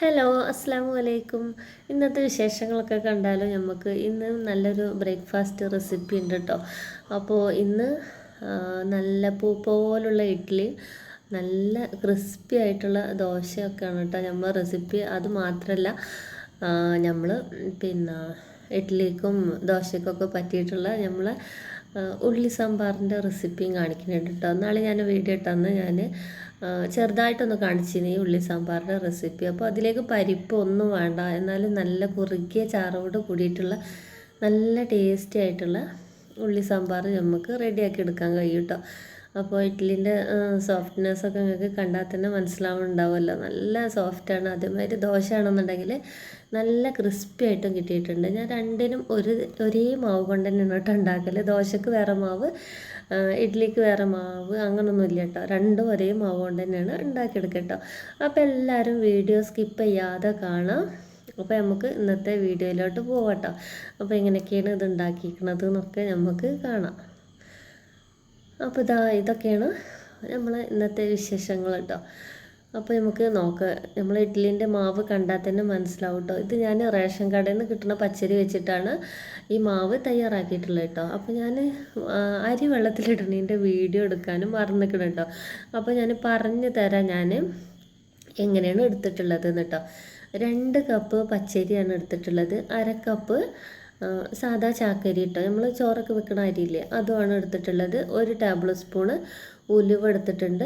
Hello, അസ്സാം വലൈക്കും. ഇന്നത്തെ വിശേഷങ്ങളൊക്കെ കണ്ടാലും നമുക്ക് ഇന്ന് നല്ലൊരു ബ്രേക്ക്ഫാസ്റ്റ് റെസിപ്പി ഉണ്ട് കേട്ടോ. അപ്പോൾ ഇന്ന് നല്ല പൂ പോലുള്ള ഇഡ്ഡലി, നല്ല ക്രിസ്പി ആയിട്ടുള്ള ദോശയൊക്കെയാണ് കേട്ടോ നമ്മൾ റെസിപ്പി. അത് മാത്രമല്ല, നമ്മൾ പിന്നെ ഇഡ്ഡലിക്കും ദോശയ്ക്കൊക്കെ പറ്റിയിട്ടുള്ള നമ്മൾ ഉള്ളി സാമ്പാറിൻ്റെ റെസിപ്പിയും കാണിക്കുന്നുണ്ട് കേട്ടോ. നാളെ ഞാൻ വീഡിയോ ഇട്ടന്ന് ഞാൻ ചെറുതായിട്ടൊന്ന് കാണിച്ചിരുന്നു ഈ ഉള്ളി സാമ്പാറിൻ്റെ റെസിപ്പി. അപ്പോൾ അതിലേക്ക് പരിപ്പ് ഒന്നും വേണ്ട, എന്നാലും നല്ല കുറുകിയ ചാറോട് കൂടിയിട്ടുള്ള നല്ല ടേസ്റ്റി ആയിട്ടുള്ള ഉള്ളി സാമ്പാർ നമുക്ക് റെഡിയാക്കി എടുക്കാൻ കഴിയും കേട്ടോ. അപ്പോൾ ഇഡ്ഡലിൻ്റെ സോഫ്റ്റ്നെസ്സൊക്കെ നിങ്ങൾക്ക് കണ്ടാൽ തന്നെ മനസ്സിലാവുന്നുണ്ടാവുമല്ലോ, നല്ല സോഫ്റ്റാണ്. അതേമാതിരി ദോശ ആണെന്നുണ്ടെങ്കിൽ നല്ല ക്രിസ്പി ആയിട്ടും കിട്ടിയിട്ടുണ്ട്. ഞാൻ രണ്ടിനും ഒരേ മാവ് കൊണ്ട് തന്നെയാണ് കേട്ടോ ഉണ്ടാക്കൽ. ദോശക്ക് വേറെ മാവ്, ഇഡ്ഡലിക്ക് വേറെ മാവ്, അങ്ങനൊന്നും ഇല്ല കേട്ടോ. രണ്ടും ഒരേ മാവ് കൊണ്ട് തന്നെയാണ് ഉണ്ടാക്കിയെടുക്കുക കേട്ടോ. അപ്പോൾ എല്ലാവരും വീഡിയോ സ്കിപ്പ് ചെയ്യാതെ കാണാം. അപ്പോൾ നമുക്ക് ഇന്നത്തെ വീഡിയോയിലോട്ട് പോകാം കേട്ടോ. അപ്പോൾ എങ്ങനെയൊക്കെയാണ് ഇത് ഉണ്ടാക്കിയിരിക്കുന്നത് എന്നൊക്കെ നമുക്ക് കാണാം. അപ്പോൾ ഇതൊക്കെയാണ് നമ്മൾ ഇന്നത്തെ വിശേഷങ്ങൾ കേട്ടോ. അപ്പോൾ നമുക്ക് നോക്കാം. നമ്മൾ ഇഡ്ഡലിൻ്റെ മാവ് കണ്ടാൽ തന്നെ മനസ്സിലാവും കേട്ടോ. ഇത് ഞാൻ റേഷൻ കടയിൽ നിന്ന് കിട്ടുന്ന പച്ചരി വെച്ചിട്ടാണ് ഈ മാവ് തയ്യാറാക്കിയിട്ടുള്ളത് കേട്ടോ. അപ്പോൾ ഞാൻ അരി വെള്ളത്തിലിടണതിൻ്റെ വീഡിയോ എടുക്കാനും മറന്നിക്കണം കേട്ടോ. അപ്പോൾ ഞാൻ പറഞ്ഞു തരാം ഞാൻ എങ്ങനെയാണ് എടുത്തിട്ടുള്ളത് കേട്ടോ. 2 കപ്പ് പച്ചരിയാണ് എടുത്തിട്ടുള്ളത്. 1/2 കപ്പ് സാദാ ചാക്കരി കേട്ടോ, നമ്മൾ ചോറൊക്കെ വെക്കണ അരിയില്ലേ, അതുമാണ് എടുത്തിട്ടുള്ളത്. 1 ടേബിൾ സ്പൂണ് ഉലുവ എടുത്തിട്ടുണ്ട്.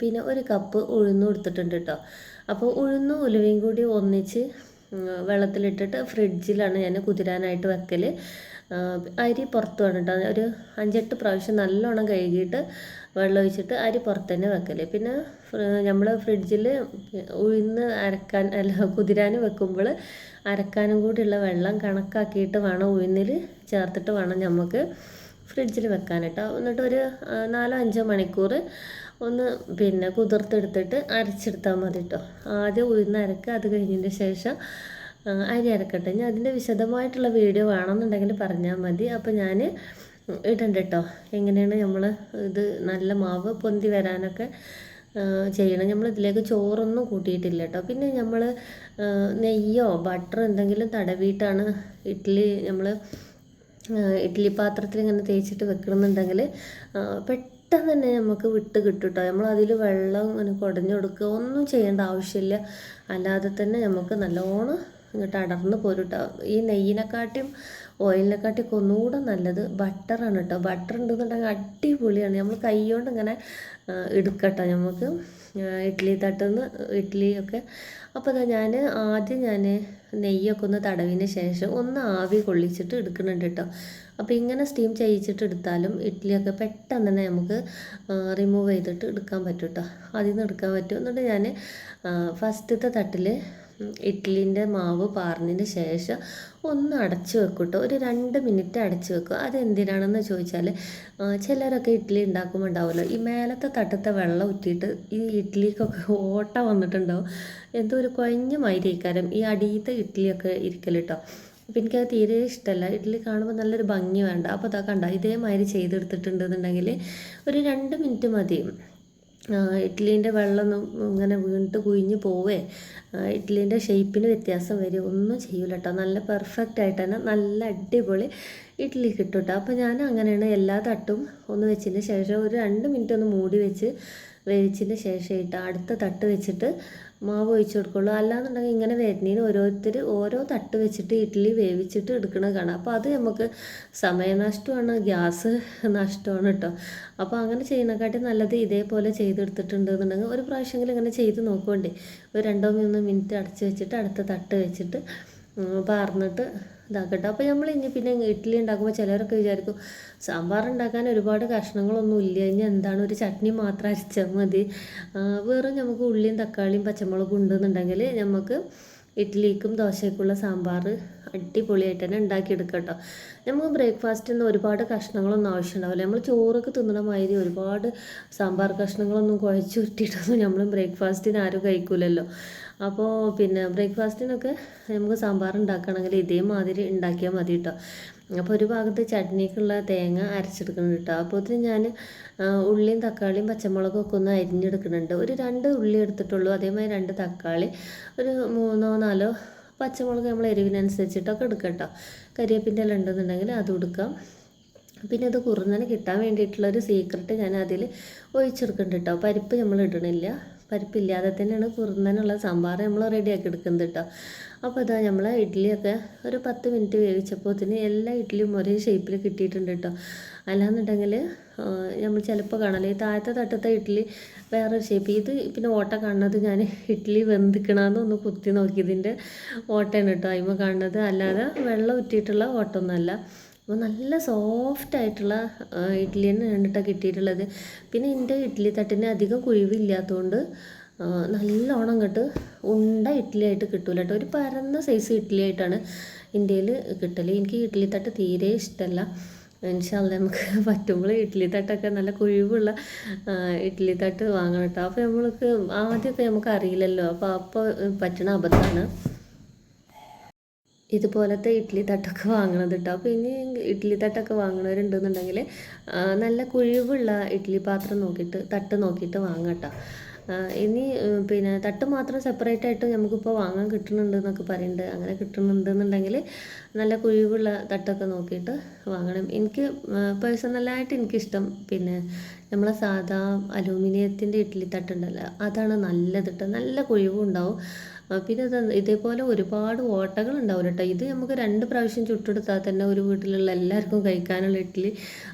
പിന്നെ 1 കപ്പ് ഉഴുന്നും എടുത്തിട്ടുണ്ട് കേട്ടോ. അപ്പോൾ ഉഴുന്നും ഉലുവയും കൂടി ഒന്നിച്ച് വെള്ളത്തിലിട്ടിട്ട് ഫ്രിഡ്ജിലാണ് ഞാൻ കുതിരാനായിട്ട് വെക്കൽ. അരി പുറത്ത് വേണം കേട്ടോ. ഒരു 5-8 പ്രാവശ്യം നല്ലോണം കഴുകിയിട്ട് വെള്ളം ഒഴിച്ചിട്ട് അരി പുറത്ത് തന്നെ വെക്കൽ. പിന്നെ നമ്മൾ ഫ്രിഡ്ജിൽ ഉഴുന്ന് കുതിരാൻ വെക്കുമ്പോൾ അരക്കാനും കൂടിയുള്ള വെള്ളം കണക്കാക്കിയിട്ട് വേണം ഉഴുന്നിൽ ചേർത്തിട്ട് വേണം നമുക്ക് ഫ്രിഡ്ജിൽ വെക്കാൻ കേട്ടോ. എന്നിട്ട് ഒരു 4-5 മണിക്കൂർ ഒന്ന് കുതിർത്തെടുത്തിട്ട് അരച്ചെടുത്താൽ മതി കേട്ടോ. ആദ്യം ഉഴുന്ന് അരക്കുക, അത് കഴിഞ്ഞതിന് ശേഷം അരി അരക്കട്ടെ. ഞാൻ അതിൻ്റെ വിശദമായിട്ടുള്ള വീഡിയോ വേണമെന്നുണ്ടെങ്കിൽ പറഞ്ഞാൽ മതി. അപ്പോൾ ഞാൻ ഇടണ്ട കേട്ടോ. എങ്ങനെയാണ് നമ്മൾ ഇത് നല്ല മാവ് പൊന്തി വരാനൊക്കെ ചെയ്യണം. നമ്മൾ ഇതിലേക്ക് ചോറൊന്നും കൂട്ടിയിട്ടില്ല കേട്ടോ. പിന്നെ നമ്മൾ നെയ്യോ ബട്ടറോ എന്തെങ്കിലും തടവിയിട്ടാണ് ഇഡ്ഡലി പാത്രത്തിൽ ഇങ്ങനെ തേച്ചിട്ട് വെക്കണമെന്നുണ്ടെങ്കിൽ പെട്ടെന്ന് തന്നെ നമുക്ക് വിട്ട് കിട്ടും കേട്ടോ. നമ്മൾ അതിൽ വെള്ളം ഇങ്ങനെ കുടഞ്ഞു കൊടുക്കുക ഒന്നും ചെയ്യേണ്ട ആവശ്യമില്ല. അല്ലാതെ തന്നെ നമുക്ക് നല്ലോണം ഇങ്ങോട്ട് അടർന്ന് പോരും കേട്ടോ. ഈ നെയ്യിനെക്കാട്ടിയും ഓയിലിനെക്കാട്ടിയൊക്കെ ഒന്നുകൂടെ നല്ലത് ബട്ടറാണ് കേട്ടോ. ബട്ടർ ഉണ്ടെന്നുണ്ടെങ്കിൽ അടിപൊളിയാണ്. നമ്മൾ കൈ കൊണ്ട് ഇങ്ങനെ എടുക്കട്ടോ നമുക്ക് ഇഡ്ഡലി തട്ടുന്ന ഇഡ്ഡലിയൊക്കെ. അപ്പോൾ ഞാൻ ആദ്യം നെയ്യൊക്കെ ഒന്ന് തടവിന് ശേഷം ഒന്ന് ആവി കൊള്ളിച്ചിട്ട് എടുക്കുന്നുണ്ട് കേട്ടോ. അപ്പോൾ ഇങ്ങനെ സ്റ്റീം ചെയ്യിച്ചിട്ട് എടുത്താലും ഇഡ്ഡലിയൊക്കെ പെട്ടെന്ന് തന്നെ നമുക്ക് റിമൂവ് ചെയ്തിട്ട് എടുക്കാൻ പറ്റും കേട്ടോ. അതിൽ നിന്ന് എടുക്കാൻ പറ്റും. എന്നിട്ട് ഞാൻ ഫസ്റ്റത്തെ തട്ടിൽ ഇഡ്ഡലിൻ്റെ മാവ് പാർന്നതിന് ശേഷം ഒന്ന് അടച്ചു വെക്കും കേട്ടോ. ഒരു 2 മിനിറ്റ് അടച്ചു വെക്കും. അതെന്തിനാണെന്ന് ചോദിച്ചാൽ, ചിലരൊക്കെ ഇഡ്ഡലി ഉണ്ടാക്കുമ്പോൾ ഉണ്ടാവുമല്ലോ, ഈ മേലത്തെ തട്ടത്തെ വെള്ളം ഊറ്റിയിട്ട് ഈ ഇഡ്ഡലിക്കൊക്കെ ഓട്ട വന്നിട്ടുണ്ടാവും. എന്തോ ഒരു കുഴഞ്ഞ മൈരിക്കാരം ഈ അടിയത്തെ ഇഡ്ഡലിയൊക്കെ ഇരിക്കൽ കേട്ടോ. അപ്പോൾ എനിക്കത് തീരെ ഇഷ്ടമല്ല. ഇഡ്ഡലി കാണുമ്പോൾ നല്ലൊരു ഭംഗി വേണ്ട. അപ്പോൾ അതാ കണ്ട ഇതേമാതിരി ചെയ്തെടുത്തിട്ടുണ്ടെന്നുണ്ടെങ്കിൽ ഒരു 2 മിനിറ്റ് മതി. ഇഡ്ഡലീൻ്റെ വെള്ളമൊന്നും ഇങ്ങനെ വീണിട്ട് കുഴിഞ്ഞ് പോവേ ഇഡ്ഡലീൻ്റെ ഷേപ്പിന് വ്യത്യാസം വരിക ഒന്നും ചെയ്യൂല കേട്ടോ. നല്ല പെർഫെക്റ്റ് ആയിട്ട് തന്നെ നല്ല അടിപൊളി ഇഡ്ഡലി കിട്ടും കേട്ടോ. അപ്പോൾ ഞാൻ അങ്ങനെയാണ് എല്ലാ തട്ടും ഒന്ന് വെച്ചതിന് ശേഷം ഒരു 2 മിനിറ്റ് ഒന്ന് മൂടി വെച്ച് വേവിച്ചതിന് ശേഷം അടുത്ത തട്ട് വെച്ചിട്ട് മാവ് ഒഴിച്ച് കൊടുക്കുള്ളൂ. അല്ലാന്നുണ്ടെങ്കിൽ ഇങ്ങനെ വരുന്നതിന് ഓരോരുത്തർ ഓരോ തട്ട് വെച്ചിട്ട് ഇഡ്ഡലി വേവിച്ചിട്ട് എടുക്കണത് കാണാം. അപ്പോൾ അത് നമുക്ക് സമയനഷ്ടമാണ്, ഗ്യാസ് നഷ്ടമാണ് കേട്ടോ. അപ്പോൾ അങ്ങനെ ചെയ്യുന്നതിനെക്കാട്ടി നല്ലത് ഇതേപോലെ ചെയ്തെടുത്തിട്ടുണ്ടെന്നുണ്ടെങ്കിൽ ഒരു പ്രാവശ്യമെങ്കിലും ഇങ്ങനെ ചെയ്ത് നോക്കുകൊണ്ടേ ഒരു 2-3 മിനിറ്റ് അടച്ച് വെച്ചിട്ട് അടുത്ത തട്ട് വെച്ചിട്ട് പാർന്നിട്ട് ഇതാക്കട്ടെ. അപ്പോൾ നമ്മൾ ഇനി പിന്നെ ഇഡ്ഡലി ഉണ്ടാക്കുമ്പോൾ ചിലരൊക്കെ വിചാരിക്കും സാമ്പാർ ഉണ്ടാക്കാൻ ഒരുപാട് കഷ്ണങ്ങളൊന്നും ഇല്ല, ഇനി എന്താണ് ഒരു ചട്നി മാത്രം അരച്ചാൽ മതി, വെറും നമുക്ക് ഉള്ളിയും തക്കാളിയും പച്ചമുളകും ഉണ്ടെന്നുണ്ടെങ്കിൽ നമുക്ക് ഇഡ്ഡലിക്കും ദോശയ്ക്കുള്ള സാമ്പാർ അടിപൊളിയായിട്ട് തന്നെ ഉണ്ടാക്കിയെടുക്കാം കേട്ടോ. നമുക്ക് ബ്രേക്ക്ഫാസ്റ്റിന് ഒരുപാട് കഷ്ണങ്ങളൊന്നും ആവശ്യമുണ്ടാവില്ല. നമ്മൾ ചോറൊക്കെ തിന്നണ മാതിരി ഒരുപാട് സാമ്പാർ കഷ്ണങ്ങളൊന്നും കുഴച്ച് ഉരുട്ടിയിട്ടൊന്നും നമ്മൾ ബ്രേക്ക്ഫാസ്റ്റിന് ആരും കഴിക്കൂലല്ലോ. അപ്പോൾ ബ്രേക്ക്ഫാസ്റ്റിനൊക്കെ നമുക്ക് സാമ്പാർ ഉണ്ടാക്കുകയാണെങ്കിൽ ഇതേമാതിരി ഉണ്ടാക്കിയാൽ മതി കേട്ടോ. അപ്പോൾ ഒരു ഭാഗത്ത് ചട്നിക്കുള്ള തേങ്ങ അരച്ചെടുക്കുന്നുണ്ട് കേട്ടോ. അപ്പോൾ ഞാൻ ഉള്ളിയും തക്കാളിയും പച്ചമുളകും ഒക്കെ ഒന്ന് അരിഞ്ഞെടുക്കുന്നുണ്ട്. ഒരു 2 ഉള്ളി എടുത്തിട്ടുള്ളൂ, അതേമാതിരി 2 തക്കാളി, ഒരു 3 4 പച്ചമുളക് നമ്മൾ എരിവിനനുസരിച്ചിട്ടൊക്കെ എടുക്കാം കേട്ടോ. കരിവേപ്പിൻ്റെ എല്ലാം ഉണ്ടെന്നുണ്ടെങ്കിൽ അതും എടുക്കാം. പിന്നെ ഇത് കുറുന്നനെ കിട്ടാൻ വേണ്ടിയിട്ടുള്ളൊരു സീക്രട്ട് ഞാൻ അതിൽ ഒഴിച്ചെടുക്കുന്നുണ്ട് കേട്ടോ. പരിപ്പ് നമ്മൾ ഇടണില്ല, പരിപ്പില്ലാതെ തന്നെയാണ് കുറുന്നനുള്ള സാമ്പാർ നമ്മൾ റെഡിയാക്കി എടുക്കുന്നത് കേട്ടോ. അപ്പോൾ ഇതാ നമ്മൾ ഇഡ്ഡലിയൊക്കെ ഒരു 10 മിനിറ്റ് വേവിച്ചപ്പോഴത്തേന് എല്ലാ ഇഡ്ഡലിയും ഒരേ ഷേപ്പിൽ കിട്ടിയിട്ടുണ്ട് കേട്ടോ. അല്ലാന്നുണ്ടെങ്കിൽ നമ്മൾ ചിലപ്പോൾ കാണാമല്ലോ ഈ താഴത്തെ തട്ടത്തെ ഇഡ്ഡലി വേറെ ഷേപ്പ്, ഇത് പിന്നെ ഓട്ട കാണുന്നത് ഞാൻ ഇഡ്ഡലി വെന്തിക്കണമെന്നൊന്ന് കുത്തി നോക്കിയതിൻ്റെ ഓട്ടയാണ് കേട്ടോ അതിമ കാണുന്നത്, അല്ലാതെ വെള്ളം ഉറ്റിയിട്ടുള്ള ഓട്ടമൊന്നുമല്ല. അപ്പോൾ നല്ല സോഫ്റ്റ് ആയിട്ടുള്ള ഇഡ്ഡലി തന്നെയാണ് കേട്ടോ കിട്ടിയിട്ടുള്ളത്. പിന്നെ എൻ്റെ ഇഡ്ഡലി തട്ടിന് അധികം കുഴിവില്ലാത്തതുകൊണ്ട് നല്ലോണം ഇങ്ങോട്ട് ഉണ്ട ഇഡ്ഡലി ആയിട്ട് കിട്ടൂല കേട്ടോ. ഒരു പരന്ന സൈസ് ഇഡ്ഡലി ആയിട്ടാണ് ഇന്ത്യയിൽ കിട്ടൽ. എനിക്ക് ഇഡ്ഡലി തട്ട് തീരെ ഇഷ്ടമല്ല. ഇൻഷാ അല്ലാഹ് നമുക്ക് പറ്റുമ്പോൾ ഇഡ്ഡലി തട്ടൊക്കെ നല്ല കുഴിവുള്ള ഇഡ്ഡലി തട്ട് വാങ്ങണം കേട്ടോ. അപ്പോൾ നമ്മൾക്ക് ആദ്യമൊക്കെ നമുക്ക് അറിയില്ലല്ലോ, അപ്പോൾ പറ്റണ അബദ്ധമാണ് ഇതുപോലത്തെ ഇഡ്ഡലി തട്ടൊക്കെ വാങ്ങണത് കേട്ടോ. അപ്പോൾ ഇനി ഇഡ്ഡലി തട്ടൊക്കെ വാങ്ങണവരുണ്ടെന്നുണ്ടെങ്കിൽ നല്ല കുഴിവുള്ള ഇഡ്ഡലി പാത്രം നോക്കിയിട്ട് തട്ട് നോക്കിയിട്ട് വാങ്ങാം കേട്ടോ. ഇനി പിന്നെ തട്ട് മാത്രം സെപ്പറേറ്റ് ആയിട്ട് നമുക്കിപ്പോൾ വാങ്ങാൻ കിട്ടുന്നുണ്ട് എന്നൊക്കെ പറയുന്നുണ്ട്. അങ്ങനെ കിട്ടുന്നുണ്ടെന്നുണ്ടെങ്കിൽ നല്ല കുഴിവുള്ള തട്ടൊക്കെ നോക്കിയിട്ട് വാങ്ങണം. എനിക്ക് പേഴ്സണലായിട്ട് എനിക്കിഷ്ടം പിന്നെ നമ്മളെ സാധാ അലൂമിനിയത്തിൻ്റെ ഇഡ്ഡലി തട്ടുണ്ടല്ലോ, അതാണ് നല്ലത് കേട്ടോ. നല്ല കുഴിവും ഉണ്ടാവും. പിന്നെ ഇതേപോലെ ഒരുപാട് ഓട്ടകൾ ഉണ്ടാവില്ല കേട്ടോ. ഇത് നമുക്ക് 2 പ്രാവശ്യം ചുട്ടെടുത്താൽ തന്നെ ഒരു വീട്ടിലുള്ള എല്ലാവർക്കും കഴിക്കാനുള്ള ഇഡ്ഡലി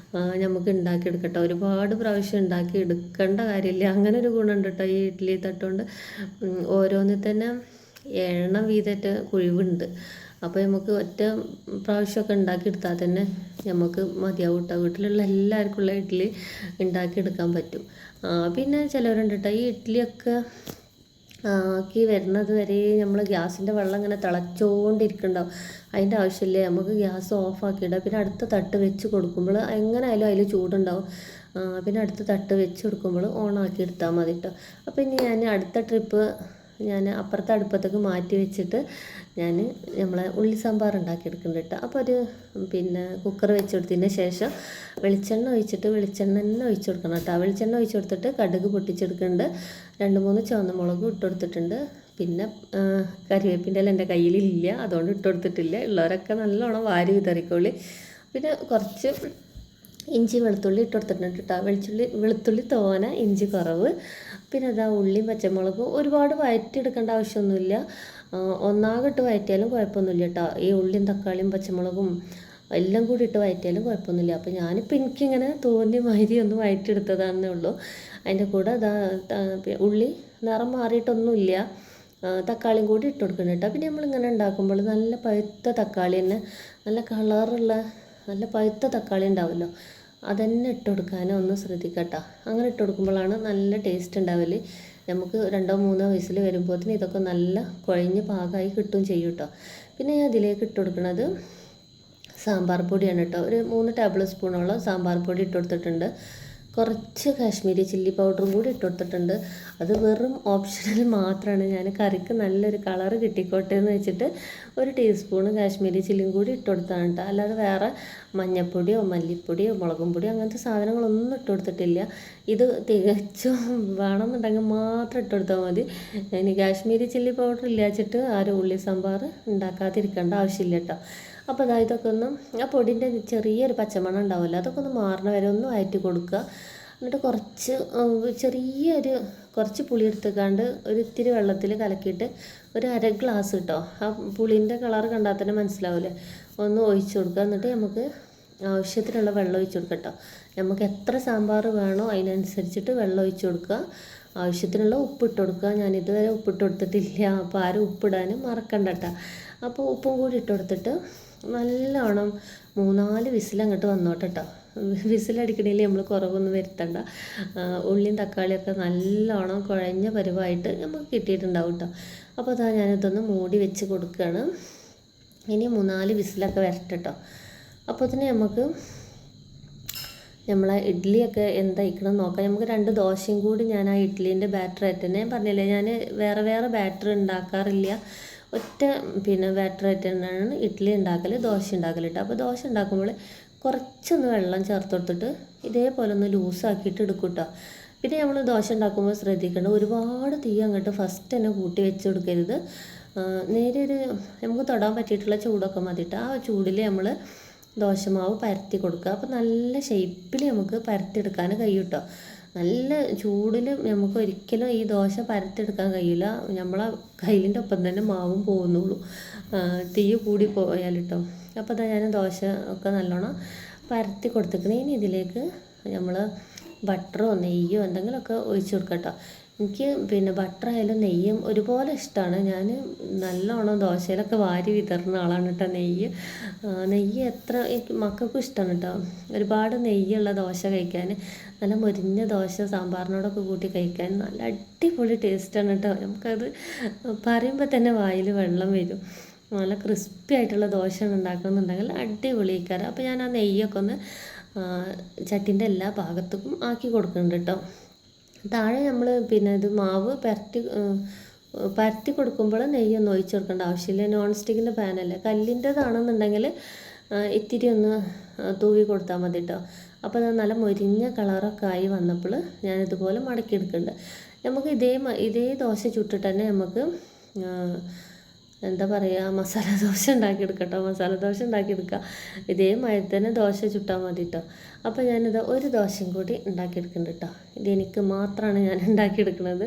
നമുക്ക് ഉണ്ടാക്കിയെടുക്കട്ടോ. ഒരുപാട് പ്രാവശ്യം ഉണ്ടാക്കി എടുക്കേണ്ട കാര്യമില്ല. അങ്ങനെ ഒരു ഗുണമുണ്ട് കേട്ടോ ഈ ഇഡ്ഡലി തട്ടുകൊണ്ട്. ഓരോന്നിൽ തന്നെ 7 വീതമായിട്ട് കുഴിവുണ്ട്. അപ്പോൾ നമുക്ക് ഒറ്റ പ്രാവശ്യമൊക്കെ ഉണ്ടാക്കിയെടുത്താൽ തന്നെ നമുക്ക് മതിയാവും കേട്ടോ. വീട്ടിലുള്ള എല്ലാവർക്കുള്ള ഇഡ്ഡലി ഉണ്ടാക്കിയെടുക്കാൻ പറ്റും. പിന്നെ ചിലവരുണ്ട് കേട്ടോ ഈ ഇഡ്ഡലിയൊക്കെ ആക്കി വരുന്നത് വരെ നമ്മൾ ഗ്യാസിൻ്റെ വെള്ളം ഇങ്ങനെ തിളച്ചുകൊണ്ടിരിക്കുന്നുണ്ടാവും. അതിൻ്റെ ആവശ്യമില്ല, നമുക്ക് ഗ്യാസ് ഓഫാക്കിയിടാം. പിന്നെ അടുത്ത തട്ട് വെച്ച് കൊടുക്കുമ്പോൾ എങ്ങനെയായാലും അതിൽ ചൂടുണ്ടാവും. പിന്നെ അടുത്ത തട്ട് വെച്ച് കൊടുക്കുമ്പോൾ ഓണാക്കി എടുത്താൽ മതി കേട്ടോ. അപ്പോൾ ഇനി ഞാൻ അടുത്ത ട്രിപ്പ് ഞാൻ അപ്പുറത്തെ അടുപ്പത്തേക്ക് മാറ്റി വെച്ചിട്ട് ഞാൻ നമ്മളെ ഉള്ളി സാമ്പാർ ഉണ്ടാക്കിയെടുക്കുന്നുണ്ട് കേട്ടോ. അപ്പോൾ ഒരു പിന്നെ കുക്കർ വെച്ചെടുത്തതിന് ശേഷം വെളിച്ചെണ്ണ ഒഴിച്ചിട്ട് വെളിച്ചെണ്ണ തന്നെ ഒഴിച്ച് കൊടുക്കണം കേട്ടോ. വെളിച്ചെണ്ണ ഒഴിച്ച് കൊടുത്തിട്ട് കടുക് പൊട്ടിച്ചെടുക്കുന്നുണ്ട്. 2-3 ചുവന്ന മുളക് ഇട്ട് കൊടുത്തിട്ടുണ്ട്. പിന്നെ കരിവേപ്പിൻ്റെ എല്ലാം എൻ്റെ കയ്യിലില്ല, അതുകൊണ്ട് ഇട്ട് കൊടുത്തിട്ടില്ല. ഉള്ളവരൊക്കെ നല്ലോണം വാരി വിതറിക്കോളി. പിന്നെ കുറച്ച് ഇഞ്ചി വെളുത്തുള്ളി ഇട്ട് കൊടുത്തിട്ടുണ്ട് കേട്ടോ. വെളുത്തുള്ളി തോന, ഇഞ്ചി കുറവ്. പിന്നെ അതാ ഉള്ളിയും പച്ചമുളകും ഒരുപാട് വഴറ്റിയെടുക്കേണ്ട ആവശ്യമൊന്നുമില്ല. ഒന്നാകട്ട് വഴറ്റിയാലും കുഴപ്പമൊന്നുമില്ല കേട്ടോ. ഈ ഉള്ളിയും തക്കാളിയും പച്ചമുളകും എല്ലാം കൂടി ഇട്ട് വഴറ്റിയാലും കുഴപ്പമൊന്നുമില്ല. അപ്പോൾ ഞാനിപ്പോൾ എനിക്കിങ്ങനെ തോന്നിയ മാതിരി ഒന്ന് വഴറ്റിയെടുത്തതാണെന്നേ ഉള്ളൂ. അതിൻ്റെ കൂടെ അതാ ഉള്ളി നിറം മാറിയിട്ടൊന്നുമില്ല, തക്കാളിയും കൂടി ഇട്ട് കൊടുക്കണം കേട്ടോ. പിന്നെ നമ്മളിങ്ങനെ ഉണ്ടാക്കുമ്പോൾ നല്ല പഴുത്ത തക്കാളി തന്നെ, നല്ല കളറുള്ള നല്ല പഴുത്ത തക്കാളി ഉണ്ടാവുമല്ലോ, അതന്നെ ഇട്ട് കൊടുക്കാനും ഒന്ന് ശ്രദ്ധിക്കട്ടോ. അങ്ങനെ ഇട്ട് കൊടുക്കുമ്പോഴാണ് നല്ല ടേസ്റ്റ് ഉണ്ടാവൽ. നമുക്ക് 2-3 വിസിൽ വരുമ്പോഴത്തേന് ഇതൊക്കെ നല്ല കുഴഞ്ഞ് പാകമായി കിട്ടും ചെയ്യും കേട്ടോ. പിന്നെ ഞാൻ ഇതിലേക്ക് ഇട്ട് കൊടുക്കുന്നത് സാമ്പാർ പൊടിയാണ് കേട്ടോ. ഒരു 3 ടേബിൾ സ്പൂണോളം സാമ്പാർ പൊടി ഇട്ട് കൊടുത്തിട്ടുണ്ട്. കുറച്ച് കാശ്മീരി ചില്ലി പൗഡറും കൂടി ഇട്ട് കൊടുത്തിട്ടുണ്ട്. അത് വെറും ഓപ്ഷണൽ മാത്രമാണ്. ഞാൻ കറിക്ക് നല്ലൊരു കളറ് കിട്ടിക്കോട്ടെ എന്ന് വെച്ചിട്ട് 1 ടീസ്പൂണ് കാശ്മീരി ചില്ലിയും കൂടി ഇട്ട് കൊടുത്താണ് കേട്ടോ. അല്ലാതെ വേറെ മഞ്ഞൾപ്പൊടിയോ മല്ലിപ്പൊടിയോ മുളകും പൊടിയോ അങ്ങനത്തെ സാധനങ്ങളൊന്നും ഇട്ട് കൊടുത്തിട്ടില്ല. ഇത് തികച്ചും വേണമെന്നുണ്ടെങ്കിൽ മാത്രം ഇട്ട് കൊടുത്താൽ മതി. ഇനി കാശ്മീരി ചില്ലി പൗഡർ ഇല്ലാച്ചിട്ട് ആരും ഉള്ളി സാമ്പാർ ഉണ്ടാക്കാതിരിക്കേണ്ട ആവശ്യമില്ല കേട്ടോ. അപ്പോൾ അതാ ഇതൊക്കെ ഒന്ന് ആ പൊടിൻ്റെ ചെറിയൊരു പച്ചമണം ഉണ്ടാവുമല്ലോ, അതൊക്കെ ഒന്ന് മാറണ വരെ ഒന്ന് വഴറ്റി കൊടുക്കുക. എന്നിട്ട് കുറച്ച് പുളി എടുത്തുക്കാണ്ട് ഒരു ഇത്തിരി വെള്ളത്തിൽ കലക്കിയിട്ട് ഒരു 1/2 ഗ്ലാസ് കേട്ടോ. ആ പുളിൻ്റെ കളർ കണ്ടാൽ തന്നെ മനസ്സിലാവില്ലേ, ഒന്ന് ഒഴിച്ച് കൊടുക്കുക. എന്നിട്ട് നമുക്ക് ആവശ്യത്തിനുള്ള വെള്ളം ഒഴിച്ച് കൊടുക്കുക കേട്ടോ. നമുക്ക് എത്ര സാമ്പാർ വേണോ അതിനനുസരിച്ചിട്ട് വെള്ളം ഒഴിച്ച് കൊടുക്കുക. ആവശ്യത്തിനുള്ള ഉപ്പിട്ട് കൊടുക്കുക. ഞാൻ ഇതുവരെ ഉപ്പിട്ട് കൊടുത്തിട്ടില്ല, അപ്പോൾ ആരും ഉപ്പിടാനും മറക്കണ്ട കേട്ടോ. അപ്പോൾ ഉപ്പും കൂടി ഇട്ട് കൊടുത്തിട്ട് നല്ലോണം 3-4 വിസിൽ അങ്ങോട്ട് വന്നോട്ടെ കേട്ടോ. വിസിലടിക്കണേൽ നമ്മൾ കുറവൊന്നും വരുത്തണ്ട. ഉള്ളിയും തക്കാളിയൊക്കെ നല്ലോണം കുഴഞ്ഞ പരുവായിട്ട് നമുക്ക് കിട്ടിയിട്ടുണ്ടാവും കേട്ടോ. അപ്പോൾ അതാ ഞാനിതൊന്ന് മൂടി വെച്ച് കൊടുക്കുകയാണ്. ഇനി 3-4 വിസിലൊക്കെ വരട്ടെ കേട്ടോ. അപ്പോൾ തന്നെ നമുക്ക് നമ്മളെ ഇഡ്ഡലിയൊക്കെ എന്തായിക്കണം നോക്കാം. നമുക്ക് 2 ദോശയും കൂടി ഞാൻ ആ ഇഡ്ഡലീൻ്റെ ബാറ്റർ ആയിട്ട് തന്നെ പറഞ്ഞില്ലേ, ഞാൻ വേറെ ബാറ്റർ ഉണ്ടാക്കാറില്ല. ഒറ്റ പിന്നെ ബാറ്ററായിട്ട് തന്നെയാണ് ഇഡ്ഡലി ഉണ്ടാക്കൽ, ദോശ ഉണ്ടാക്കൽ കേട്ടോ. അപ്പോൾ ദോശ ഉണ്ടാക്കുമ്പോൾ കുറച്ചൊന്ന് വെള്ളം ചേർത്ത് കൊടുത്തിട്ട് ഇതേപോലെ ഒന്ന് ലൂസാക്കിയിട്ട് എടുക്കും കേട്ടോ. പിന്നെ നമ്മൾ ദോശ ഉണ്ടാക്കുമ്പോൾ ശ്രദ്ധിക്കേണ്ടത് ഒരുപാട് തീ അങ്ങോട്ട് ഫസ്റ്റ് തന്നെ കൂട്ടി വെച്ച് കൊടുക്കരുത്. നേരെ ഒരു നമുക്ക് തൊടാൻ പറ്റിയിട്ടുള്ള ചൂടൊക്കെ മതിയിട്ട് ആ ചൂടിൽ നമ്മൾ ദോശമാവ് പരത്തി കൊടുക്കുക. അപ്പോൾ നല്ല ഷേപ്പിൽ നമുക്ക് പരത്തിയെടുക്കാൻ കഴിയും കേട്ടോ. നല്ല ചൂടിൽ നമുക്ക് ഒരിക്കലും ഈ ദോശ പരത്തിയെടുക്കാൻ കഴിയില്ല. നമ്മളെ കയ്യിലിൻ്റെ ഒപ്പം തന്നെ മാവും പോകുന്നുള്ളൂ, തീ കൂടി പോയാൽ കേട്ടോ. അപ്പോൾ അതാ ഞാൻ ദോശ ഒക്കെ നല്ലോണം പരത്തി കൊടുത്തിക്കണേ. ഇനി ഇതിലേക്ക് നമ്മൾ ബട്ടറോ നെയ്യോ എന്തെങ്കിലുമൊക്കെ ഒഴിച്ച് കൊടുക്കാം കേട്ടോ. എനിക്ക് പിന്നെ ബട്ടറായാലും നെയ്യും ഒരുപോലെ ഇഷ്ടമാണ്. ഞാൻ നല്ലോണം ദോശയിലൊക്കെ വാരി വിതറുന്ന ആളാണ് കേട്ടോ. നെയ്യ് എത്ര മക്കൾക്കും ഇഷ്ടമാണ് കേട്ടോ. ഒരുപാട് നെയ്യുള്ള ദോശ കഴിക്കാൻ, നല്ല മൊരിഞ്ഞ ദോശ സാമ്പാറിനോടൊക്കെ കൂട്ടി കഴിക്കാൻ നല്ല അടിപൊളി ടേസ്റ്റാണ് കേട്ടോ. നമുക്കത് പറയുമ്പോൾ തന്നെ വായിൽ വെള്ളം വരും. നല്ല ക്രിസ്പി ആയിട്ടുള്ള ദോശയാണ് ഉണ്ടാക്കണമെന്നുണ്ടെങ്കിൽ അടിപൊളിയാക്കാറ്. അപ്പോൾ ഞാൻ ആ നെയ്യൊക്കെ ഒന്ന് ചട്ടിൻ്റെ എല്ലാ ഭാഗത്തേക്കും ആക്കി കൊടുക്കുന്നുണ്ട് കേട്ടോ. താഴെ നമ്മൾ പിന്നെ ഇത് മാവ് പരത്തി കൊടുക്കുമ്പോൾ നെയ്യൊന്നും ഒഴിച്ച് കൊടുക്കേണ്ട ആവശ്യമില്ല. നോൺ സ്റ്റിക്കിൻ്റെ പാനല്ലേ, കല്ലിൻ്റെതാണെന്നുണ്ടെങ്കിൽ ഇത്തിരി ഒന്ന് തൂവി കൊടുത്താൽ മതി കേട്ടോ. അപ്പോൾ അത് നല്ല മൊരിഞ്ഞ കളറൊക്കെ ആയി വന്നപ്പോൾ ഞാനിതുപോലെ മടക്കിയെടുക്കുന്നുണ്ട്. നമുക്ക് ഇതേ ദോശ ചുട്ടിട്ട് തന്നെ നമുക്ക് എന്താ പറയുക, മസാല ദോശ ഉണ്ടാക്കിയെടുക്കട്ടോ. മസാല ദോശ ഉണ്ടാക്കിയെടുക്കുക. ഇതേമാതിരി തന്നെ ദോശ ചുട്ടാൽ മതി കേട്ടോ. അപ്പോൾ ഞാനിത് ഒരു ദോശയും കൂടി ഉണ്ടാക്കിയെടുക്കുന്നുണ്ട് കേട്ടോ. ഇതെനിക്ക് മാത്രമാണ് ഞാൻ ഉണ്ടാക്കിയെടുക്കുന്നത്.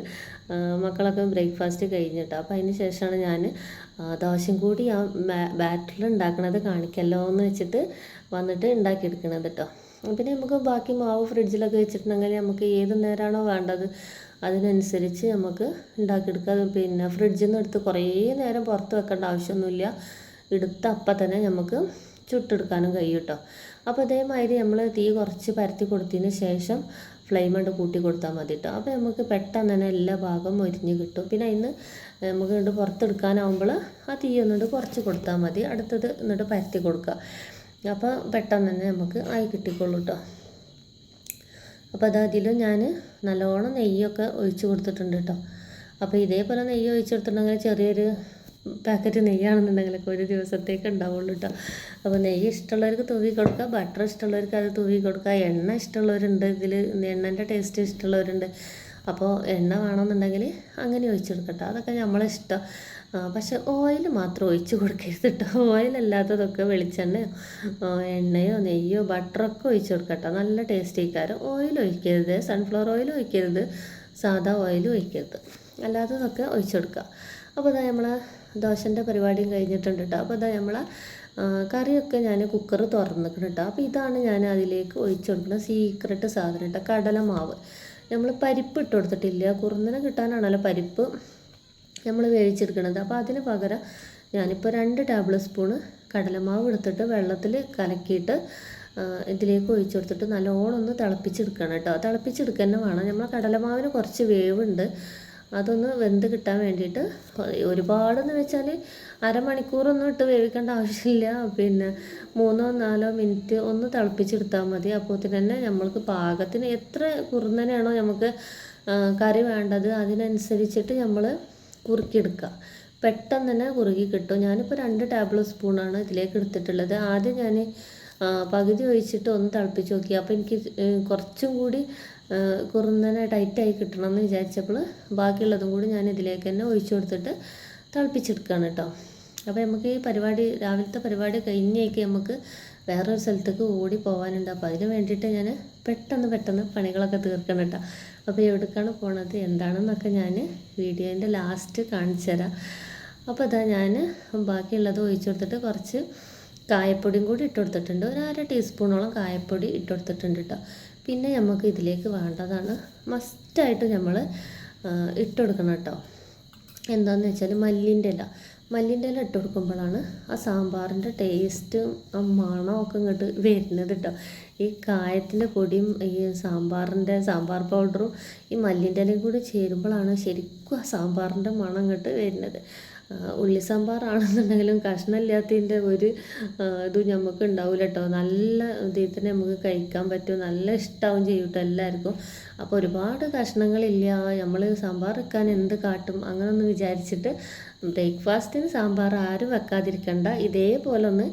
മക്കളൊക്കെ ബ്രേക്ക്ഫാസ്റ്റ് കഴിഞ്ഞിട്ടോ. അപ്പോൾ അതിന് ശേഷമാണ് ഞാൻ ദോശയും കൂടി ആ ബാറ്ററിൽ ഉണ്ടാക്കുന്നത് കാണിക്കല്ലോ എന്ന് വെച്ചിട്ട് വന്നിട്ട് ഉണ്ടാക്കിയെടുക്കണത് കേട്ടോ. പിന്നെ നമുക്ക് ബാക്കി മാവ് ഫ്രിഡ്ജിലൊക്കെ വെച്ചിട്ടുണ്ടെങ്കിൽ നമുക്ക് ഏത് നേരമാണോ വേണ്ടത് അതിനനുസരിച്ച് നമുക്ക് ഉണ്ടാക്കിയെടുക്കാം. പിന്നെ ഫ്രിഡ്ജിൽ നിന്ന് എടുത്ത് കുറേ നേരം പുറത്ത് വെക്കേണ്ട ആവശ്യമൊന്നുമില്ല. എടുത്ത് അപ്പം തന്നെ നമുക്ക് ചുട്ടെടുക്കാനും കഴിയും കേട്ടോ. അപ്പോൾ അതേമാതിരി നമ്മൾ തീ കുറച്ച് പരത്തി കൊടുത്തതിന് ശേഷം ഫ്ലെയിം കൊണ്ട് കൂട്ടി കൊടുത്താൽ മതി കേട്ടോ. അപ്പോൾ നമുക്ക് പെട്ടെന്ന് തന്നെ എല്ലാ ഭാഗവും മൊരിഞ്ഞ് കിട്ടും. പിന്നെ അതിന് നമുക്ക് എന്നിട്ട് പുറത്തെടുക്കാനാവുമ്പോൾ ആ തീ ഒന്നുകൊണ്ട് കുറച്ച് കൊടുത്താൽ മതി. അടുത്തത് എന്നിട്ട് പരത്തി കൊടുക്കുക. അപ്പോൾ പെട്ടെന്ന് തന്നെ നമുക്ക് ആയി കിട്ടിക്കോളൂ കേട്ടോ. അപ്പോൾ അതിലും ഞാൻ നല്ലോണം നെയ്യൊക്കെ ഒഴിച്ച് കൊടുത്തിട്ടുണ്ട് കേട്ടോ. അപ്പോൾ ഇതേപോലെ നെയ്യ് ഒഴിച്ച് കൊടുത്തിട്ടുണ്ടെങ്കിൽ ചെറിയൊരു പാക്കറ്റ് നെയ്യാണെന്നുണ്ടെങ്കിലൊക്കെ ഒരു ദിവസത്തേക്ക് ഉണ്ടാവുള്ളൂ കേട്ടോ. അപ്പോൾ നെയ്യ് ഇഷ്ടമുള്ളവർക്ക് തൂവി കൊടുക്കുക, ബട്ടർ ഇഷ്ടമുള്ളവർക്ക് അത് തൂവി കൊടുക്കുക, എണ്ണ ഇഷ്ടമുള്ളവരുണ്ട്, ഇതിൽ എണ്ണൻ്റെ ടേസ്റ്റ് ഇഷ്ടമുള്ളവരുണ്ട്. അപ്പോൾ എണ്ണ വേണമെന്നുണ്ടെങ്കിൽ അങ്ങനെ ഒഴിച്ച് കൊടുക്കട്ടോ. അതൊക്കെ നമ്മളെ ഇഷ്ടം. പക്ഷെ ഓയിൽ മാത്രം ഒഴിച്ച് കൊടുക്കരുത് കേട്ടോ. ഓയിലല്ലാത്തതൊക്കെ വെളിച്ചെണ്ണയോ എണ്ണയോ നെയ്യോ ബട്ടറൊക്കെ ഒഴിച്ച് കൊടുക്കട്ടോ. നല്ല ടേസ്റ്റ് ആയിക്കാരം. ഓയിൽ ഒഴിക്കരുത്, സൺഫ്ലവർ ഓയിൽ ഒഴിക്കരുത്, സാധാ ഓയിൽ ഒഴിക്കരുത്, അല്ലാത്തതൊക്കെ ഒഴിച്ച് കൊടുക്കുക. അപ്പോൾ ഇതാ നമ്മളെ ദോശൻ്റെ പരിപാടിയും കഴിഞ്ഞിട്ടുണ്ട് കേട്ടോ. അപ്പോൾ ഇതാ നമ്മളെ കറിയൊക്കെ ഞാൻ കുക്കർ തുറന്നിക്കണം കേട്ടോ. അപ്പോൾ ഇതാണ് ഞാൻ അതിലേക്ക് ഒഴിച്ച് കൊടുക്കുന്ന സീക്രട്ട് സാധനം കേട്ടോ, കടലമാവ്. നമ്മൾ പരിപ്പ് ഇട്ട് കൊടുത്തിട്ടില്ല, കുറുന്നനെ കിട്ടാനാണല്ലോ പരിപ്പ് നമ്മൾ വേവിച്ചെടുക്കണത്. അപ്പോൾ അതിന് പകരം ഞാനിപ്പോൾ 2 ടേബിൾ സ്പൂണ് കടലമാവ് എടുത്തിട്ട് വെള്ളത്തിൽ കലക്കിയിട്ട് ഇതിലേക്ക് ഒഴിച്ചു കൊടുത്തിട്ട് നല്ലോണം ഒന്ന് തിളപ്പിച്ചെടുക്കണം കേട്ടോ. തിളപ്പിച്ചെടുക്കുക തന്നെ വേണം. നമ്മളെ കടലമാവിന് കുറച്ച് വേവുണ്ട്, അതൊന്ന് വെന്ത് കിട്ടാൻ വേണ്ടിയിട്ട്. ഒരുപാടെന്ന് വെച്ചാൽ അരമണിക്കൂറൊന്നും ഇട്ട് വേവിക്കേണ്ട ആവശ്യമില്ല. പിന്നെ 3-4 മിനിറ്റ് ഒന്ന് തിളപ്പിച്ചെടുത്താൽ മതി. അപ്പോൾ തന്നെ നമ്മൾക്ക് പാകത്തിന് എത്ര കുറുന്നനെയാണോ നമുക്ക് കറി വേണ്ടത് അതിനനുസരിച്ചിട്ട് നമ്മൾ കുറുക്കിയെടുക്കുക. പെട്ടെന്ന് തന്നെ കുറുകി കിട്ടും. ഞാനിപ്പോൾ 2 ടേബിൾ സ്പൂണാണ് ഇതിലേക്ക് എടുത്തിട്ടുള്ളത്. ആദ്യം ഞാൻ പകുതി ഒഴിച്ചിട്ട് ഒന്ന് തിളപ്പിച്ച് നോക്കി. അപ്പോൾ എനിക്ക് കുറച്ചും കൂടി കുറുന്നനെ ടൈറ്റായി കിട്ടണം എന്ന് വിചാരിച്ചപ്പോൾ ബാക്കിയുള്ളതും കൂടി ഞാൻ ഇതിലേക്ക് തന്നെ ഒഴിച്ചു കൊടുത്തിട്ട് തിളപ്പിച്ചെടുക്കുകയാണ് കേട്ടോ. അപ്പോൾ നമുക്ക് ഈ പരിപാടി രാവിലത്തെ പരിപാടി കഴിഞ്ഞേക്ക് നമുക്ക് വേറൊരു സ്ഥലത്തേക്ക് ഓടി പോകാനുണ്ട്. അപ്പോൾ അതിന് വേണ്ടിയിട്ട് ഞാൻ പെട്ടെന്ന് പണികളൊക്കെ തീർക്കണം കേട്ടോ. അപ്പോൾ എവിടേക്കാണ് പോണത് എന്താണെന്നൊക്കെ ഞാൻ വീഡിയോൻ്റെ ലാസ്റ്റ് കാണിച്ചു തരാം. അപ്പോൾ അതാ ഞാൻ ബാക്കിയുള്ളത് ഒഴിച്ചു കൊടുത്തിട്ട് കുറച്ച് കായപ്പൊടിയും കൂടി ഇട്ട് കൊടുത്തിട്ടുണ്ട്. 1/2 ടീസ്പൂണോളം കായപ്പൊടി ഇട്ട് കൊടുത്തിട്ടുണ്ട് കേട്ടോ. പിന്നെ നമുക്ക് ഇതിലേക്ക് വേണ്ടതാണ് മസ്റ്റായിട്ട് നമ്മൾ ഇട്ട് കൊടുക്കണം കേട്ടോ. എന്താണെന്ന് വെച്ചാൽ മല്ലിൻ്റെ ഇല ഇട്ട് കൊടുക്കുമ്പോഴാണ് ആ സാമ്പാറിൻ്റെ ടേസ്റ്റും ആ മണമൊക്കെ ഇങ്ങോട്ട് വരുന്നത് കേട്ടോ. ഈ കായത്തിൻ്റെ പൊടിയും ഈ സാമ്പാർ പൗഡറും ഈ മല്ലിൻ്റെ ഇലയും കൂടി ചേരുമ്പോഴാണ് ശരിക്കും ആ സാമ്പാറിൻ്റെ മണം ഇങ്ങോട്ട് വരുന്നത്. ഉള്ളി സാമ്പാറാണെന്നുണ്ടെങ്കിലും കഷ്ണമില്ലാത്തതിൻ്റെ ഒരു ഇതും നമുക്ക് ഉണ്ടാവില്ല കേട്ടോ. നല്ല ഇതിൽ തന്നെ നമുക്ക് കഴിക്കാൻ പറ്റും, നല്ല ഇഷ്ടമാവും ചെയ്യും കേട്ടോ എല്ലാവർക്കും. അപ്പോൾ ഒരുപാട് കഷ്ണങ്ങളില്ല, നമ്മൾ സാമ്പാർ വെക്കാൻ എന്ത് കാട്ടും അങ്ങനെയൊന്നും വിചാരിച്ചിട്ട് ബ്രേക്ക്ഫാസ്റ്റിന് സാമ്പാർ ആരും വെക്കാതിരിക്കണ്ട, ഇതേപോലെ ഒന്ന്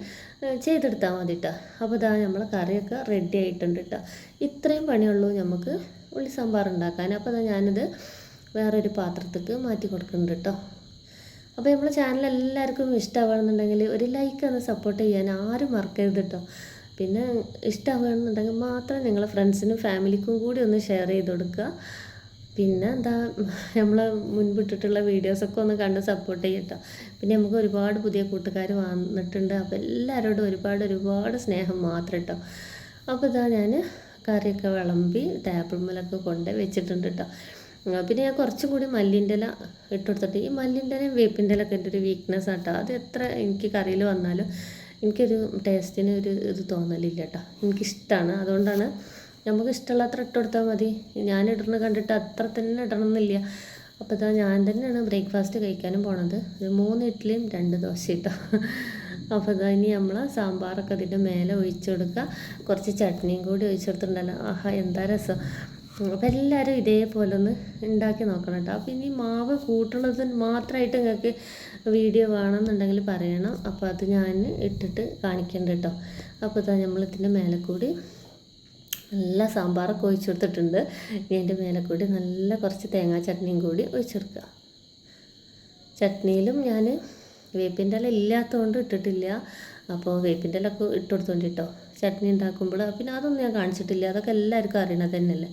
ചെയ്തെടുത്താൽ മതി കേട്ടോ. അപ്പോൾ ഇതാ നമ്മളെ കറിയൊക്കെ റെഡി ആയിട്ടുണ്ട് കേട്ടോ. ഇത്രയും പണിയുള്ളൂ നമുക്ക് ഉള്ളി സാമ്പാർ ഉണ്ടാക്കാൻ. അപ്പോൾ അതാ ഞാനിത് വേറൊരു പാത്രത്തേക്ക് മാറ്റി കൊടുക്കുന്നുണ്ട് കേട്ടോ. അപ്പോൾ നമ്മുടെ ചാനൽ എല്ലാവർക്കും ഇഷ്ടമാവുകയാണെന്നുണ്ടെങ്കിൽ ഒരു ലൈക്ക് ഒന്ന് സപ്പോർട്ട് ചെയ്യാൻ ആരും മറക്കരുത് കേട്ടോ. പിന്നെ ഇഷ്ടമാവുകയാണെന്നുണ്ടെങ്കിൽ മാത്രം നിങ്ങളെ ഫ്രണ്ട്സിനും ഫാമിലിക്കും കൂടി ഒന്ന് ഷെയർ ചെയ്ത് കൊടുക്കുക. പിന്നെ എന്താ, നമ്മൾ മുൻപിട്ടിട്ടുള്ള വീഡിയോസൊക്കെ ഒന്ന് കണ്ട് സപ്പോർട്ട് ചെയ്യട്ടോ. പിന്നെ നമുക്ക് ഒരുപാട് പുതിയ കൂട്ടുകാർ വന്നിട്ടുണ്ട്. അപ്പോൾ എല്ലാവരോടും ഒരുപാട് സ്നേഹം മാത്രം കേട്ടോ. അപ്പോൾ ഇതാ ഞാൻ കറിയൊക്കെ വിളമ്പി ടേബിൾമേലൊക്കെ കൊണ്ട് വെച്ചിട്ടുണ്ട് കേട്ടോ. പിന്നെ ഞാൻ കുറച്ചും കൂടി മല്ലിൻ്റെ ഇല ഇട്ട് കൊടുത്തിട്ട്, ഈ മല്ലിൻ്റെ ഇലയും വേപ്പിൻ്റെ ഇലയൊക്കെ എൻ്റെ ഒരു വീക്ക്നെസ് ആട്ടോ. അത് എത്ര എനിക്ക് കറിയിൽ വന്നാലും എനിക്കൊരു ടേസ്റ്റിന് ഒരു ഇത് തോന്നലില്ല കേട്ടോ. എനിക്കിഷ്ടമാണ്, അതുകൊണ്ടാണ്. നമുക്ക് ഇഷ്ടമുള്ള അത്ര ഇട്ട് കൊടുത്താൽ മതി. ഞാൻ ഇടണ കണ്ടിട്ട് അത്ര തന്നെ ഇടണമെന്നില്ല. അപ്പോൾ ഇതാ ഞാൻ തന്നെയാണ് ബ്രേക്ക്ഫാസ്റ്റ് കഴിക്കാനും പോണത്. 3 ഇഡ്ഡലിയും 2 ദോശ കേട്ടോ. അപ്പോൾ ഇതാ ഇനി നമ്മൾ സാമ്പാറൊക്കെ അതിൻ്റെ മേലെ ഒഴിച്ചു കൊടുക്കുക. കുറച്ച് ചട്നിയും കൂടി ഒഴിച്ചു കൊടുത്തിട്ടുണ്ടല്ലോ, ആഹാ എന്താ രസം. അപ്പോൾ എല്ലാവരും ഇതേപോലെ ഒന്ന് ഉണ്ടാക്കി നോക്കണം കേട്ടോ. അപ്പോൾ ഇനി മാവ് കൂട്ടുന്നത് മാത്രമായിട്ട് നിങ്ങൾക്ക് വീഡിയോ വേണമെന്നുണ്ടെങ്കിൽ പറയണം. അപ്പോൾ അത് ഞാൻ ഇട്ടിട്ട് കാണിക്കണ്ട കേട്ടോ. അപ്പോൾ ഇതാ നമ്മളിതിൻ്റെ മേലെ കൂടി നല്ല സാമ്പാറൊക്കെ ഒഴിച്ചെടുത്തിട്ടുണ്ട്. ഇനി അതിൻ്റെ മേലെ കൂടി നല്ല കുറച്ച് തേങ്ങാ ചട്നിയും കൂടി ഒഴിച്ചെടുക്കുക. ചട്നിയിലും ഞാൻ വേപ്പിൻ്റെ ഇല ഇല്ലാത്തതുകൊണ്ട് ഇട്ടിട്ടില്ല. അപ്പോൾ വേപ്പിൻ്റെ ഇലൊക്കെ ഇട്ട് കൊടുത്തോണ്ട് കേട്ടോ ചട്നി ഉണ്ടാക്കുമ്പോൾ. പിന്നെ അതൊന്നും ഞാൻ കാണിച്ചിട്ടില്ല, അതൊക്കെ എല്ലാവർക്കും അറിയണത് തന്നെയല്ലേ.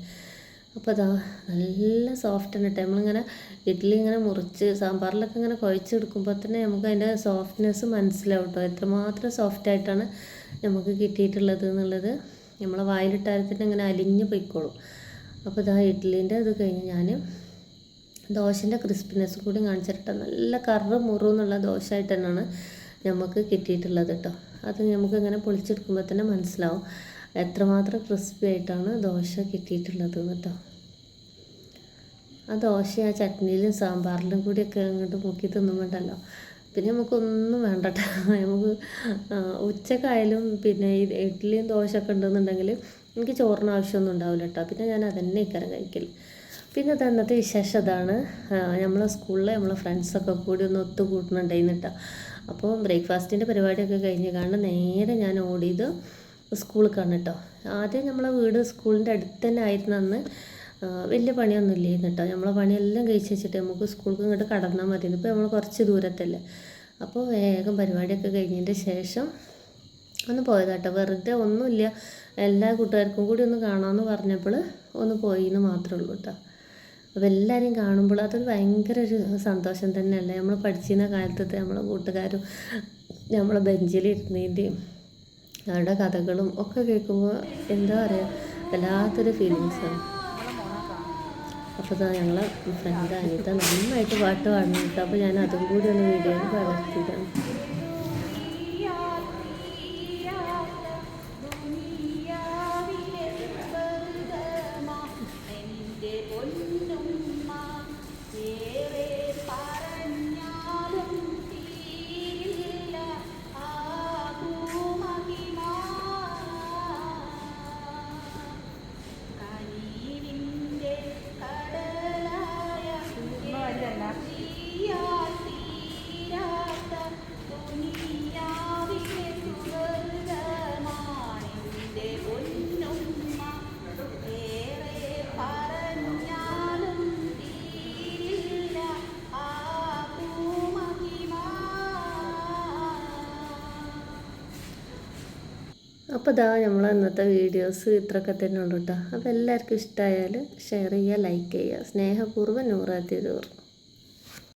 അപ്പോൾ അതാ നല്ല സോഫ്റ്റ് ആണ് കേട്ടോ. നമ്മളിങ്ങനെ ഇഡ്ഡലി ഇങ്ങനെ മുറിച്ച് സാമ്പാറിലൊക്കെ ഇങ്ങനെ കുഴച്ചെടുക്കുമ്പോൾ തന്നെ നമുക്ക് അതിൻ്റെ സോഫ്റ്റ്നെസ് മനസ്സിലാവും കേട്ടോ. എത്രമാത്രം സോഫ്റ്റായിട്ടാണ് നമുക്ക് കിട്ടിയിട്ടുള്ളത് എന്നുള്ളത് നമ്മളെ വായിലിട്ടാരത്തിന് ഇങ്ങനെ അലിഞ്ഞ് പൊയ്ക്കോളും. അപ്പോൾ ഇതാ ഇഡ്ഡലീൻ്റെ ഇത് കഴിഞ്ഞ് ഞാൻ ദോശൻ്റെ ക്രിസ്പിനെസ് കൂടി കാണിച്ചിട്ട് നല്ല കറ മുറുന്നുള്ള ദോശ ആയിട്ട് തന്നെയാണ് നമുക്ക് കിട്ടിയിട്ടുള്ളത് കേട്ടോ. അത് നമുക്ക് ഇങ്ങനെ പൊളിച്ചെടുക്കുമ്പോൾ തന്നെ മനസ്സിലാവും എത്രമാത്രം ക്രിസ്പി ആയിട്ടാണ് ദോശ കിട്ടിയിട്ടുള്ളത് കേട്ടോ. ആ ദോശ ആ ചട്നിയിലും സാമ്പാറിലും കൂടിയൊക്കെ അങ്ങോട്ട് മുക്കി തിന്നുമ്പോണ്ടല്ലോ പിന്നെ നമുക്കൊന്നും വേണ്ട കേട്ടോ. നമുക്ക് ഉച്ചക്കായാലും പിന്നെ ഈ ഇഡ്ഡലിയും ദോശയൊക്കെ ഉണ്ടെന്നുണ്ടെങ്കിൽ എനിക്ക് ചോറിന് ആവശ്യമൊന്നും ഉണ്ടാവില്ല കേട്ടോ. പിന്നെ ഞാൻ അതന്നെ ഇക്കരം കഴിക്കൽ. പിന്നെ അന്നത്തെ വിശേഷം അതാണ്, നമ്മളെ സ്കൂളിൽ നമ്മളെ ഫ്രണ്ട്സൊക്കെ കൂടി ഒന്ന് ഒത്തുകൂട്ടുന്നുണ്ടായിരുന്നു കേട്ടോ. അപ്പോൾ ബ്രേക്ക്ഫാസ്റ്റിൻ്റെ പരിപാടിയൊക്കെ കഴിഞ്ഞ് കാണുമ്പോൾ നേരെ ഞാൻ ഓടിയത് സ്കൂളിൽ കാണും കേട്ടോ. ആദ്യം നമ്മളെ വീട് സ്കൂളിൻ്റെ അടുത്ത് തന്നെ ആയിരുന്നു. അന്ന് വലിയ പണിയൊന്നും ഇല്ലായിരുന്നു കേട്ടോ. നമ്മളെ പണിയെല്ലാം കഴിച്ച് വെച്ചിട്ട് നമുക്ക് സ്കൂൾക്ക് ഇങ്ങോട്ട് കടന്നാൽ മതി. ഇപ്പോൾ നമ്മൾ കുറച്ച് ദൂരത്തല്ലേ. അപ്പോൾ വേഗം പരിപാടിയൊക്കെ കഴിഞ്ഞതിൻ്റെ ശേഷം ഒന്ന് പോയതാട്ടോ. വെറുതെ ഒന്നുമില്ല, എല്ലാ കൂട്ടുകാർക്കും കൂടി ഒന്ന് കാണാമെന്ന് പറഞ്ഞപ്പോൾ ഒന്ന് പോയിന്ന് മാത്രമേ ഉള്ളൂ കേട്ടോ. അപ്പോൾ എല്ലാവരെയും കാണുമ്പോൾ അതൊരു ഭയങ്കര ഒരു സന്തോഷം തന്നെയല്ലേ. നമ്മൾ പഠിച്ചിരുന്ന കാലത്തത്തെ നമ്മളെ കൂട്ടുകാരും നമ്മളെ ബെഞ്ചിലിരുന്നതിൻ്റെയും അവരുടെ കഥകളും ഒക്കെ കേൾക്കുമ്പോൾ എന്താ പറയുക, വല്ലാത്തൊരു ഫീലിങ്സാണ്. അപ്പോൾ ഞങ്ങളെ ഫ്രണ്ട് അനിത നന്നായിട്ട് പാട്ട് പാടുന്നുണ്ട്. അപ്പോൾ ഞാൻ അതും കൂടി ഒന്ന് വീഡിയോയിൽ പകർത്തിയതാണ്. അപ്പോൾ ഇതാ നമ്മൾ ഇന്നത്തെ വീഡിയോസ് ഇത്രയൊക്കെ തന്നെ ഉള്ളൂ കേട്ടോ. അപ്പോൾ എല്ലാവർക്കും ഇഷ്ടമായാൽ ഷെയർ ചെയ്യുക, ലൈക്ക് ചെയ്യുക. സ്നേഹപൂർവ്വം നൂറാ തിരൂർ.